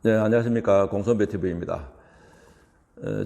네, 안녕하십니까. 공선배 TV입니다.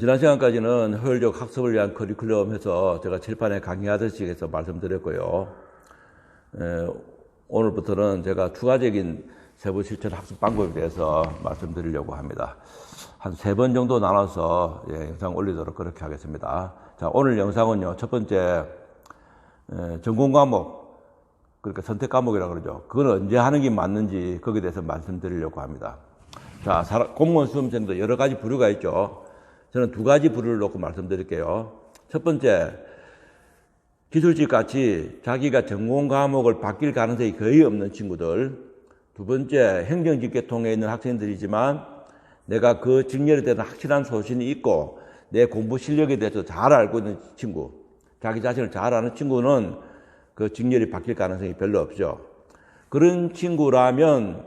지난 시간까지는 효율적 학습을 위한 커리큘럼 해서 제가 칠판에 강의하듯이 해서 말씀드렸고요. 오늘부터는 제가 추가적인 세부 실천 학습 방법에 대해서 말씀드리려고 합니다. 한 3번 정도 나눠서 영상 올리도록 그렇게 하겠습니다. 자, 오늘 영상은요, 첫 번째, 전공 과목, 그러니까 선택 과목이라고 그러죠. 그건 언제 하는 게 맞는지 거기에 대해서 말씀드리려고 합니다. 자, 공무원 시험생도 여러 가지 부류가 있죠. 저는 2가지 부류를 놓고 말씀드릴게요. 첫 번째, 기술직 같이 자기가 전공 과목을 바뀔 가능성이 거의 없는 친구들. 2번째, 행정직계통에 있는 학생들이지만 내가 그 직렬에 대해서 확실한 소신이 있고 내 공부 실력에 대해서 잘 알고 있는 친구, 자기 자신을 잘 아는 친구는 그 직렬이 바뀔 가능성이 별로 없죠. 그런 친구라면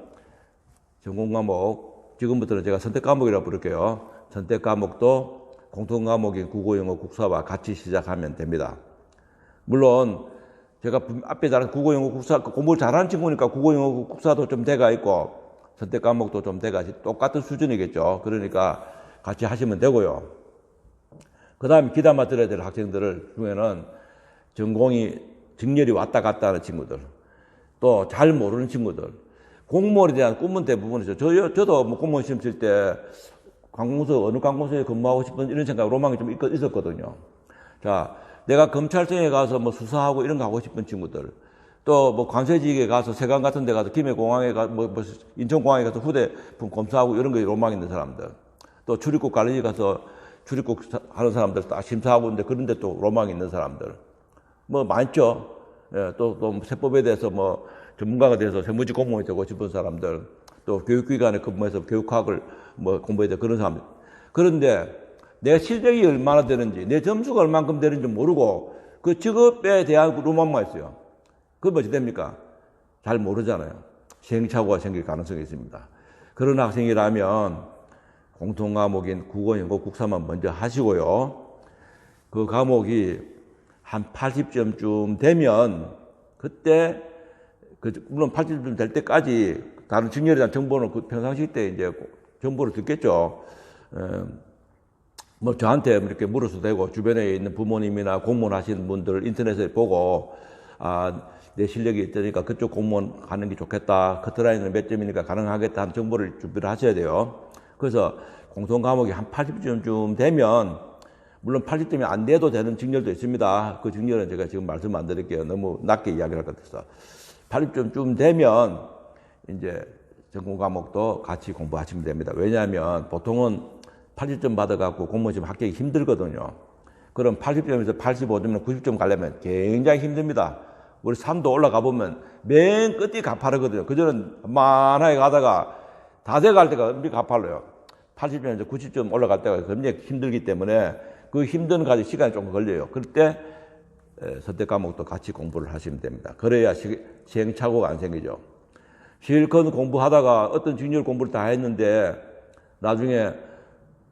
전공 과목, 지금부터는 제가 선택 과목이라고 부를게요. 선택 과목도 공통 과목인 국어, 영어, 국사와 같이 시작하면 됩니다. 물론 제가 앞에 잘한 국어, 영어, 국사 공부를 잘하는 친구니까 국어, 영어, 국사도 좀 돼가 있고 선택 과목도 좀 돼가 똑같은 수준이겠죠. 그러니까 같이 하시면 되고요. 그 다음에 기다마 들어야 될 학생들 중에는 전공이 직렬이 왔다 갔다 하는 친구들, 또 잘 모르는 친구들, 공무원에 대한 꿈은 대부분이죠. 저도 뭐 공무원 시험 칠 때 관공서, 어느 관공서에 근무하고 싶은 이런 생각, 로망이 좀 있었거든요. 자, 내가 검찰청에 가서 뭐 수사하고 이런 거 하고 싶은 친구들, 또 뭐 관세직에 가서 세관 같은 데 가서 김해공항에 가서 뭐 인천공항에 가서 휴대폰 검사하고 이런 거에 로망 있는 사람들, 또 출입국 관리직 가서 출입국 하는 사람들 딱 심사하고 있는데 그런 데 또 로망 있는 사람들. 뭐 많죠. 예, 또 세법에 대해서 뭐 전문가가 돼서 세무직 공무원이 되고 싶은 사람들, 또 교육기관에 근무해서 교육학을 뭐 공부해야 돼 그런 사람들. 그런데 내 실력이 얼마나 되는지, 내 점수가 얼만큼 되는지 모르고 그 직업에 대한 로망만 있어요. 그건 뭐지 됩니까? 잘 모르잖아요. 시행착오가 생길 가능성이 있습니다. 그런 학생이라면 공통 과목인 국어, 영어, 국사만 먼저 하시고요. 그 과목이 한 80점쯤 되면 그때 물론 80점 될 때까지 다른 직렬에 대한 정보는 그 평상시 때 이제 정보를 듣겠죠. 뭐 저한테 이렇게 물어도 되고 주변에 있는 부모님이나 공무원 하시는 분들 인터넷에 보고 내 실력이 있으니까 그쪽 공무원 가는 게 좋겠다. 커트라인은 몇 점이니까 가능하겠다 하는 정보를 준비를 하셔야 돼요. 그래서 공통 과목이 한 80점쯤 되면 물론 80점이 안 돼도 되는 직렬도 있습니다. 그 직렬은 제가 지금 말씀 안 드릴게요. 너무 낮게 이야기를 할 것 같아서. 80점쯤 되면 이제 전공 과목도 같이 공부하시면 됩니다. 왜냐하면 보통은 80점 받아갖고 공무원 시험 합격이 힘들거든요. 그럼 80점에서 85점이나 90점 가려면 굉장히 힘듭니다. 우리 산도 올라가 보면 맨 끝이 가파르거든요. 그전은 만하게 가다가 다 돼갈 때가 엄청 가팔러요. 80점에서 90점 올라갈 때가 굉장히 힘들기 때문에 그 힘든 가지 시간이 좀 걸려요. 그럴 때 선택 과목도 같이 공부를 하시면 됩니다. 그래야 시행착오가 안 생기죠. 실컷 공부하다가 어떤 직렬 공부를 다 했는데 나중에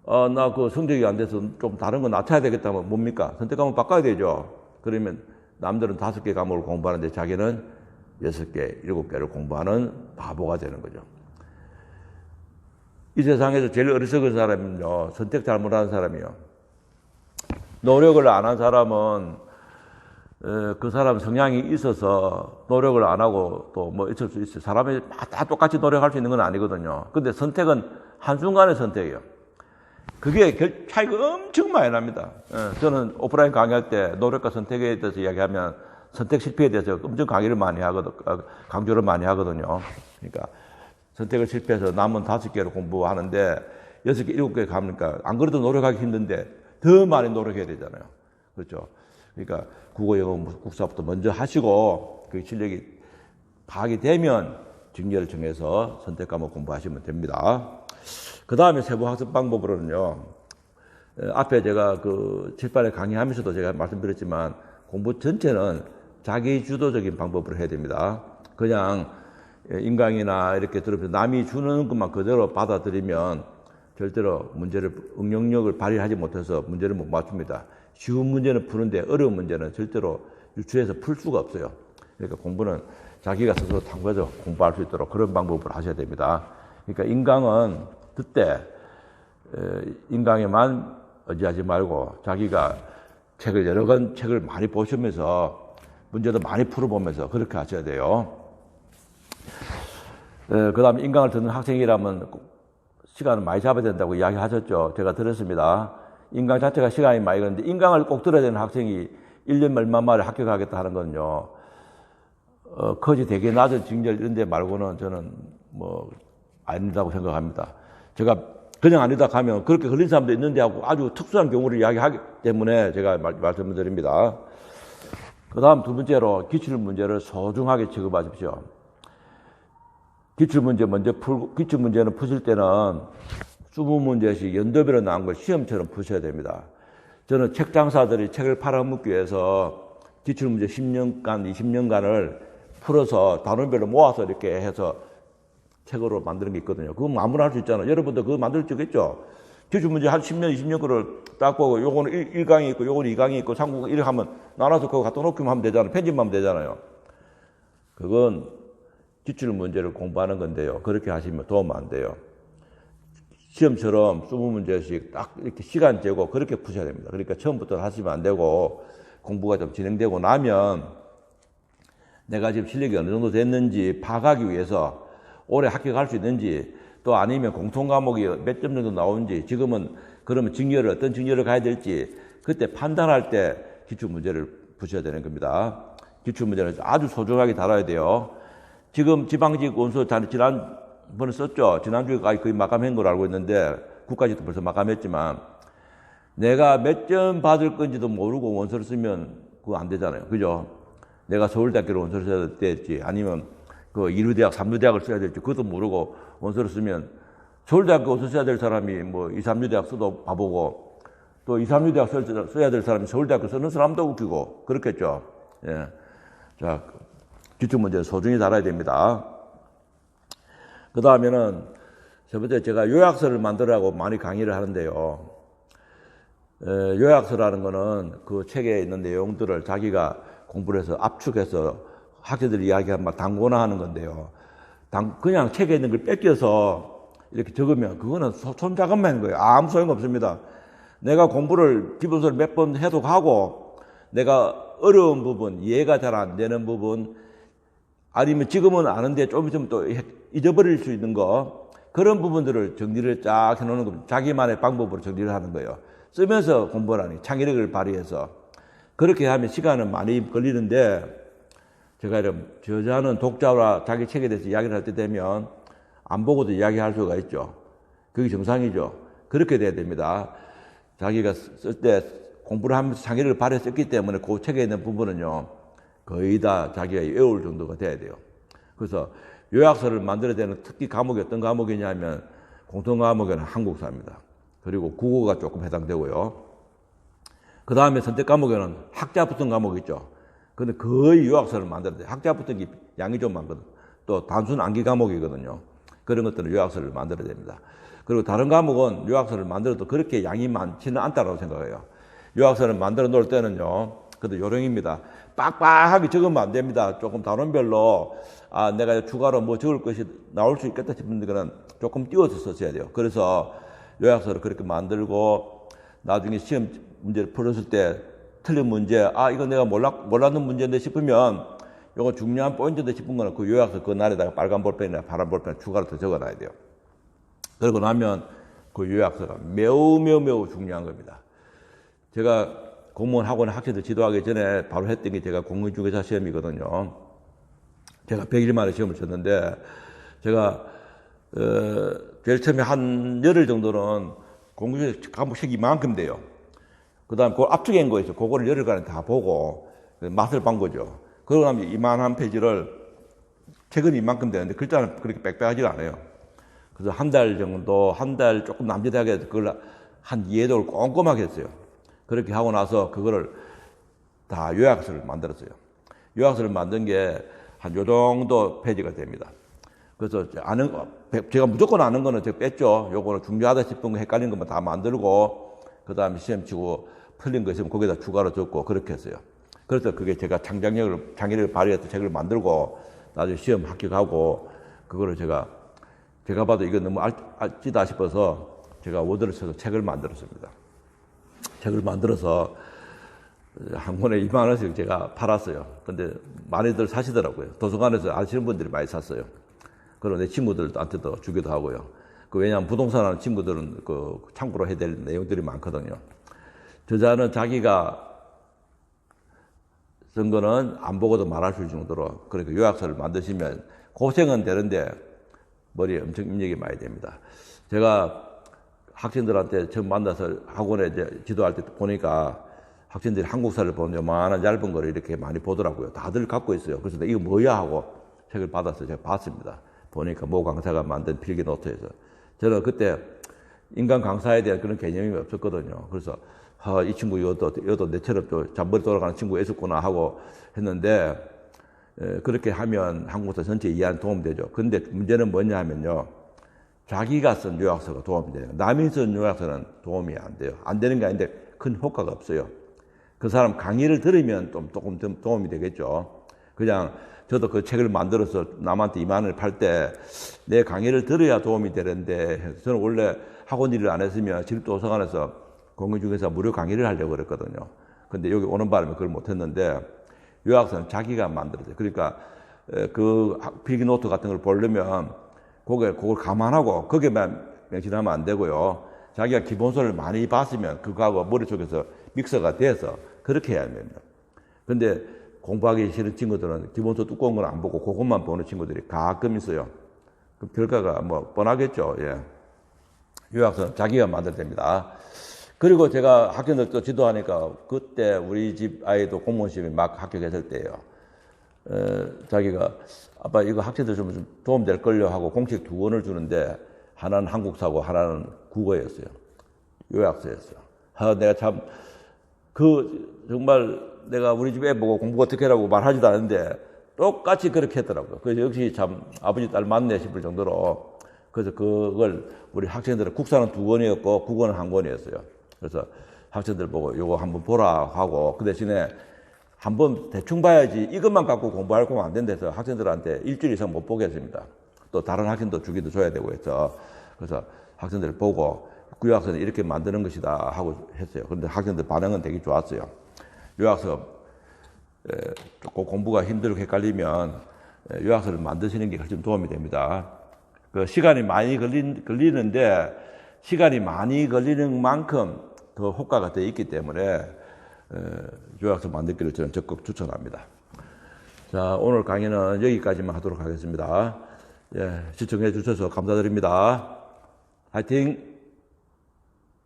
나 그 성적이 안 돼서 좀 다른 거 낮춰야 되겠다면 뭡니까? 선택 과목 바꿔야 되죠. 그러면 남들은 5개 과목을 공부하는데 자기는 6개, 7개를 공부하는 바보가 되는 거죠. 이 세상에서 제일 어리석은 사람은요, 선택 잘못하는 사람이요. 노력을 안 한 사람은 그 사람 성향이 있어서 노력을 안 하고 또 뭐 있을 수 있어요. 사람이 다 똑같이 노력할 수 있는 건 아니거든요. 근데 선택은 한순간의 선택이에요. 그게 차이가 엄청 많이 납니다. 저는 오프라인 강의할 때 노력과 선택에 대해서 이야기하면 선택 실패에 대해서 엄청 강의를 많이 강조를 많이 하거든요. 그러니까 선택을 실패해서 남은 5개를 공부하는데 6개, 7개 가니까 안 그래도 노력하기 힘든데 더 많이 노력해야 되잖아요. 그렇죠. 그러니까 국어, 영어, 국사부터 먼저 하시고 그 실력이 파악이 되면 직렬을 정해서 선택 과목 공부하시면 됩니다. 그 다음에 세부 학습 방법으로는요. 앞에 제가 그 칠판에 강의하면서도 제가 말씀드렸지만 공부 전체는 자기 주도적인 방법으로 해야 됩니다. 그냥 인강이나 이렇게 들으면서 남이 주는 것만 그대로 받아들이면 절대로 응용력을 발휘하지 못해서 문제를 못 맞춥니다. 쉬운 문제는 푸는데 어려운 문제는 절대로 유추해서 풀 수가 없어요. 그러니까 공부는 자기가 스스로 탐구해서 공부할 수 있도록 그런 방법을 하셔야 됩니다. 그러니까 인강은 그때 인강에만 의지하지 말고 자기가 여러 권 책을 많이 보시면서 문제도 많이 풀어보면서 그렇게 하셔야 돼요. 그 다음에 인강을 듣는 학생이라면 시간을 많이 잡아야 된다고 이야기하셨죠. 제가 들었습니다. 인강 자체가 시간이 많이 걸리는데 인강을 꼭 들어야 되는 학생이 1년 얼마 만에 합격하겠다 하는 건요. 거지 되게 낮은 징절 이런 데 말고는 저는 아니다고 생각합니다. 제가 그냥 아니다 가면 그렇게 걸린 사람도 있는데 하고 아주 특수한 경우를 이야기하기 때문에 제가 말씀을 드립니다. 그 다음 두 번째로 기출문제를 소중하게 취급하십시오. 기출문제 먼저 풀고, 기출문제는 푸실 때는 20문제씩 연도별로 나온 걸 시험처럼 푸셔야 됩니다. 저는 책 장사들이 책을 팔아먹기 위해서 기출문제 10년간, 20년간을 풀어서 단원별로 모아서 이렇게 해서 책으로 만드는 게 있거든요. 그건 아무나 할 수 있잖아요. 여러분도 그거 만들 수 있겠죠? 기출문제 한 10년, 20년 거를 딱 보고 요거는 1강이 있고 요거는 2강이 있고 3국 이렇게 하면 나눠서 그거 갖다 놓기만 하면 되잖아요. 편집만 하면 되잖아요. 그건 기출문제를 공부하는 건데요. 그렇게 하시면 도움 안 돼요. 시험처럼 20문제씩 딱 이렇게 시간 재고 그렇게 푸셔야 됩니다. 그러니까 처음부터 하시면 안 되고 공부가 좀 진행되고 나면 내가 지금 실력이 어느 정도 됐는지 파악하기 위해서 올해 합격할 수 있는지 또 아니면 공통과목이 몇 점 정도 나오는지 지금은 그러면 어떤 증여를 가야 될지 그때 판단할 때 기출문제를 푸셔야 되는 겁니다. 기출문제는 아주 소중하게 다뤄야 돼요. 지금 지방직 원서 지난번에 썼죠. 지난주에 거의 마감한 걸로 알고 있는데 국가직도 벌써 마감했지만 내가 몇 점 받을 건지도 모르고 원서를 쓰면 그거 안 되잖아요. 그죠? 내가 서울대학교로 원서를 써야 될지 아니면 그 이류대학, 삼류대학을 써야 될지 그것도 모르고 원서를 쓰면 서울대학교 원서 써야 될 사람이 뭐 2, 3류대학 써도 바보고 또 2, 3류대학 써야 될 사람이 서울대학교 쓰는 사람도 웃기고 그렇겠죠. 예. 자, 기출문제 소중히 다뤄야 됩니다. 그 다음에는 세 번째 제가 요약서를 만들라고 많이 강의를 하는데요. 요약서라는 거는 그 책에 있는 내용들을 자기가 공부를 해서 압축해서 학생들이 이야기하는 말 단권화하는 건데요. 그냥 책에 있는 걸 뺏겨서 이렇게 적으면 그거는 손작업만 하는 거예요. 아무 소용없습니다. 내가 공부를 기본서를 몇 번 해독하고 내가 어려운 부분, 이해가 잘 안 되는 부분 아니면 지금은 아는데 좀 있으면 또 잊어버릴 수 있는 거 그런 부분들을 정리를 쫙 해놓는 겁니다. 자기만의 방법으로 정리를 하는 거예요. 쓰면서 공부하니 창의력을 발휘해서 그렇게 하면 시간은 많이 걸리는데 제가 이런 저자는 독자와 자기 책에 대해서 이야기를 할 때 되면 안 보고도 이야기할 수가 있죠. 그게 정상이죠. 그렇게 돼야 됩니다. 자기가 쓸 때 공부를 하면서 창의력을 발휘했기 때문에 그 책에 있는 부분은요. 거의 다 자기가 외울 정도가 돼야 돼요. 그래서 요약서를 만들어야 되는 특기 과목이 어떤 과목이냐면 공통 과목은 한국사입니다. 그리고 국어가 조금 해당되고요. 그 다음에 선택 과목에는 학자 붙은 과목이 있죠. 근데 거의 요약서를 만들어야 돼요. 학자 붙은 게 양이 좀 많거든요. 또 단순 암기 과목이거든요. 그런 것들은 요약서를 만들어야 됩니다. 그리고 다른 과목은 요약서를 만들어도 그렇게 양이 많지는 않다고 생각해요. 요약서를 만들어 놓을 때는요. 그래도 요령입니다. 빡빡하게 적으면 안 됩니다. 조금 단원별로 내가 추가로 뭐 적을 것이 나올 수 있겠다 싶은 데는 조금 띄워서 썼어야 돼요. 그래서 요약서를 그렇게 만들고 나중에 시험 문제를 풀었을 때 틀린 문제, 이거 내가 몰랐는 문제인데 싶으면 요거 중요한 포인트인데 싶은 거는 그 요약서 그 날에다가 빨간 볼펜이나 파란 볼펜 추가로 더 적어놔야 돼요. 그러고 나면 그 요약서가 매우 중요한 겁니다. 제가 공무원 학원에 학생들 지도하기 전에 바로 했던 게 제가 공무원중개사 시험이거든요. 제가 100일 만에 시험을 쳤는데 제가 제일 처음에 한 열흘 정도는 공무원중개사 과목책이 이만큼 돼요. 그 다음에 그걸 압축한 거 있어요. 그거를 열흘간에 다 보고 맛을 본 거죠. 그러고 나면 이만한 페이지를 책은 이만큼 되는데 글자는 그렇게 빽빽하지가 않아요. 그래서 한 달 조금 남짓하게 그걸 한 이해도를 꼼꼼하게 했어요. 그렇게 하고 나서 그거를 다 요약서를 만들었어요. 요약서를 만든 게 한 요 정도 페이지가 됩니다. 그래서 제가 무조건 아는 거는 제가 뺐죠. 요거는 중요하다 싶은 거 헷갈린 것만 다 만들고 그 다음에 시험 치고 틀린 거 있으면 거기다 추가로 적고 그렇게 했어요. 그래서 그게 제가 창의력을 발휘해서 책을 만들고 나중에 시험 합격하고 그거를 제가 제가 봐도 이거 너무 알찌다 싶어서 제가 워드를 써서 책을 만들었습니다. 책을 만들어서 한 권에 2만 원씩 제가 팔았어요. 근데 많이들 사시더라고요. 도서관에서 아시는 분들이 많이 샀어요. 그리고 내 친구들한테도 주기도 하고요. 왜냐하면 부동산 하는 친구들은 참고로 해야 될 내용들이 많거든요. 저자는 자기가 쓴 거는 안 보고도 말할 수 있을 정도로 그렇게 요약서를 만드시면 고생은 되는데 머리에 엄청 입력이 많이 됩니다. 제가 학생들한테 처음 만나서 학원에 이제 지도할 때 보니까 학생들이 한국사를 보는 요만한 얇은 거를 이렇게 많이 보더라고요. 다들 갖고 있어요. 그래서 이거 뭐야 하고 책을 받아서 제가 봤습니다. 보니까 모 강사가 만든 필기 노트에서. 저는 그때 인간 강사에 대한 그런 개념이 없었거든요. 그래서 이 친구 이것도 내처럼 또 잔머리 돌아가는 친구가 있었구나 하고 했는데 그렇게 하면 한국사 전체 이해하는 도움이 되죠. 근데 문제는 뭐냐 하면요. 자기가 쓴 요약서가 도움이 돼요. 남이 쓴 요약서는 도움이 안 돼요. 안 되는 게 아닌데 큰 효과가 없어요. 그 사람 강의를 들으면 좀 조금 도움이 되겠죠. 그냥 저도 그 책을 만들어서 남한테 2만 원을 팔 때 내 강의를 들어야 도움이 되는데 저는 원래 학원 일을 안 했으면 지립도서관에서 공공중개사 무료 강의를 하려고 그랬거든요. 근데 여기 오는 바람에 그걸 못했는데 요약서는 자기가 만들어져요. 그러니까 그 필기노트 같은 걸 보려면 그걸 감안하고 거기에만 명심하면 안 되고요. 자기가 기본서를 많이 봤으면 그거하고 머릿속에서 믹서가 돼서 그렇게 해야 됩니다. 근데 공부하기 싫은 친구들은 기본서 두꺼운 건 안 보고 그것만 보는 친구들이 가끔 있어요. 그 결과가 뭐 뻔하겠죠. 예. 요약서는 자기가 만들어야 됩니다. 그리고 제가 학생들도 지도하니까 그때 우리 집 아이도 공무원 시험에 막 합격했을 때예요. 자기가 아빠 이거 학생들 좀 도움 될걸요 하고 공책 2권을 주는데 하나는 한국사고 하나는 국어였어요. 요약서였어요. 내가 참 정말 내가 우리 집 애 보고 공부 어떻게 하라고 말하지도 않는데 똑같이 그렇게 했더라고요. 그래서 역시 참 아버지 딸 맞네 싶을 정도로 그래서 그걸 우리 학생들은 국사는 2권이었고 국어는 1권이었어요. 그래서 학생들 보고 요거 한번 보라 하고 그 대신에 한번 대충 봐야지 이것만 갖고 공부할 거면 안 된다 해서 학생들한테 일주일 이상 못 보게 했습니다. 또 다른 학생도 주기도 줘야 되고 해서 그래서 학생들 보고 요약서는 이렇게 만드는 것이다 하고 했어요. 그런데 학생들 반응은 되게 좋았어요. 요약서 조금 공부가 힘들고 헷갈리면 요약서를 만드시는 게 훨씬 도움이 됩니다. 그 시간이 많이 걸리는데 시간이 많이 걸리는 만큼 더 효과가 더 있기 때문에 요약서 만들기를 저는 적극 추천합니다. 자, 오늘 강의는 여기까지만 하도록 하겠습니다. 예, 시청해 주셔서 감사드립니다. 화이팅!